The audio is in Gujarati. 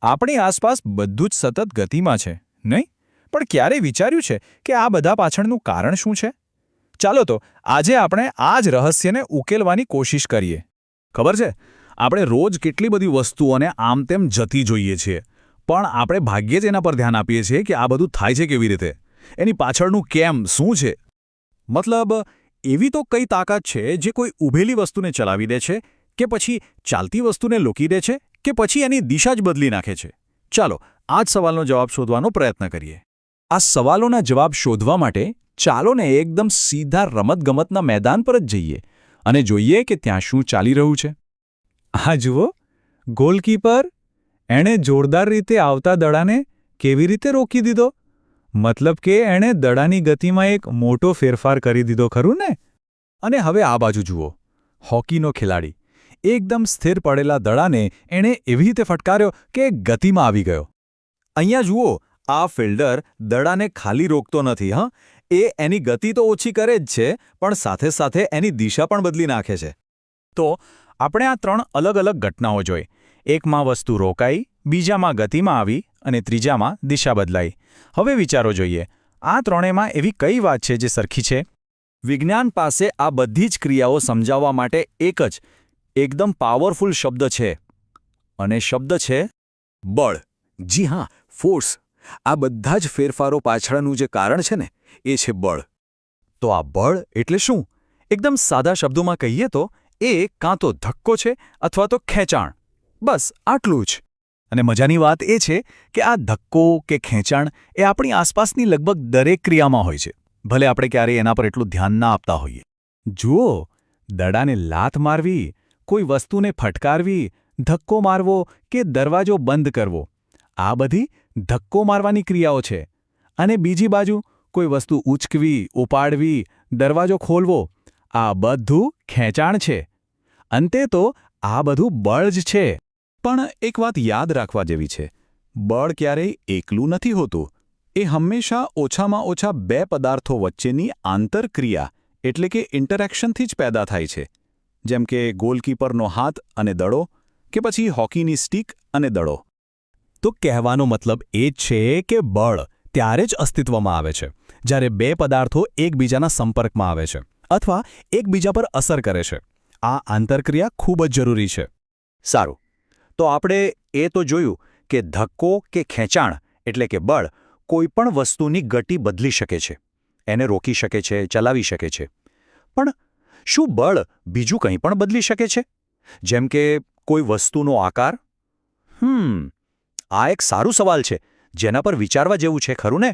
આપણી આસપાસ બધું જ સતત ગતિમાં છે, નહીં? પણ ક્યારે વિચાર્યું છે કે આ બધા પાછળનું કારણ શું છે? ચાલો તો આજે આપણે આ જ રહસ્યને ઉકેલવાની કોશિશ કરીએ. ખબર છે, આપણે રોજ કેટલી બધી વસ્તુઓને આમ તેમ જતી જોઈએ છીએ, પણ આપણે ભાગ્યે જ એના પર ધ્યાન આપીએ છીએ કે આ બધું થાય છે કેવી રીતે, એની પાછળનું કેમ શું છે. મતલબ, એવી તો કઈ તાકાત છે જે કોઈ ઊભેલી વસ્તુને ચલાવી દે છે, કે પછી ચાલતી વસ્તુને લોકી દે છે, કે પછી એની દિશા જ બદલી નાખે છે? ચાલો આ જ સવાલનો જવાબ શોધવાનો પ્રયત્ન કરીએ. આ સવાલોના જવાબ શોધવા માટે ચાલો ને એકદમ સીધા રમતગમતના મેદાન પર જ જઈએ અને જોઈએ કે ત્યાં શું ચાલી રહ્યું છે. હા જુઓ, ગોલકીપર, એણે જોરદાર રીતે આવતા દડાને કેવી રીતે રોકી દીધો? મતલબ કે એણે દડાની ગતિમાં એક મોટો ફેરફાર કરી દીધો, ખરું ને? અને હવે આ બાજુ જુઓ, હોકીનો ખેલાડી એકદમ સ્થિર પડેલા દડાને એણે એવી રીતે ફટકાર્યો કે ગતિમાં આવી ગયો. અહીંયા જુઓ, આ ફિલ્ડર દડાને ખાલી રોકતો નથી. એ એની ગતિ તો ઓછી કરે જ છે, પણ સાથે સાથે એની દિશા પણ બદલી નાખે છે. તો આપણે આ 3 અલગ અલગ ઘટનાઓ જોઈ. એકમાં વસ્તુ રોકાઈ, બીજામાં ગતિમાં આવી અને ત્રીજામાં દિશા બદલાઈ. હવે વિચારો જોઈએ, આ ત્રણેયમાં એવી કઈ વાત છે જે સરખી છે? વિજ્ઞાન પાસે આ બધી જ ક્રિયાઓ સમજાવવા માટે એક જ એકદમ પાવરફુલ શબ્દ છે, અને શબ્દ છે બળ. જી હા, ફોર્સ. આ બધા જ ફેરફારો પાછળનું જે કારણ છે ને, એ છે બળ. તો આ બળ એટલે શું? એકદમ સાદા શબ્દોમાં કહીએ તો એ કાં તો ધક્કો છે અથવા તો ખેંચાણ. બસ આટલું જ. અને મજાની વાત એ છે કે આ ધક્કો કે ખેંચાણ એ આપણી આસપાસની લગભગ દરેક ક્રિયામાં હોય છે, ભલે આપણે ક્યારેય એના પર એટલું ધ્યાન ના આપતા હોઈએ. જુઓ, દડાને લાત મારવી, કોઈ વસ્તુને ફટકારવી, ધક્કો મારવો કે દરવાજો બંધ કરવો, આ બધી ધક્કો મારવાની ક્રિયાઓ છે. અને બીજી બાજુ કોઈ વસ્તુ ઉચકવી, ઉપાડવી, દરવાજો ખોલવો, આ બધું ખેંચાણ છે. અંતે તો આ બધું બળ જ છે. પણ એક વાત યાદ રાખવા જેવી છે, બળ ક્યારેય એકલું નથી હોતું. એ હંમેશા ઓછામાં ઓછા 2 પદાર્થો વચ્ચેની આંતરક્રિયા એટલે કે ઇન્ટરેક્શનથી જ પેદા થાય છે. જેમ કે ગોલકીપરનો હાથ અને દડો, કે પછી હોકીની સ્ટીક અને દડો. તો કહેવાનો મતલબ એ જ છે કે બળ ત્યારે જ અસ્તિત્વમાં આવે છે જ્યારે 2 પદાર્થો એકબીજાના સંપર્કમાં આવે છે અથવા એકબીજા પર અસર કરે છે. આ આંતરક્રિયા ખૂબ જ જરૂરી છે. સારું, તો આપણે એ તો જોયું કે ધક્કો કે ખેંચાણ એટલે કે બળ કોઈપણ વસ્તુની ગતિ બદલી શકે છે, એને રોકી શકે છે, ચલાવી શકે છે. પણ શું બળ બીજું કંઈ પણ બદલી શકે છે? જેમ કે કોઈ વસ્તુનો આકાર? આ એક સારું સવાલ છે જેના પર વિચારવા જેવું છે, ખરું ને?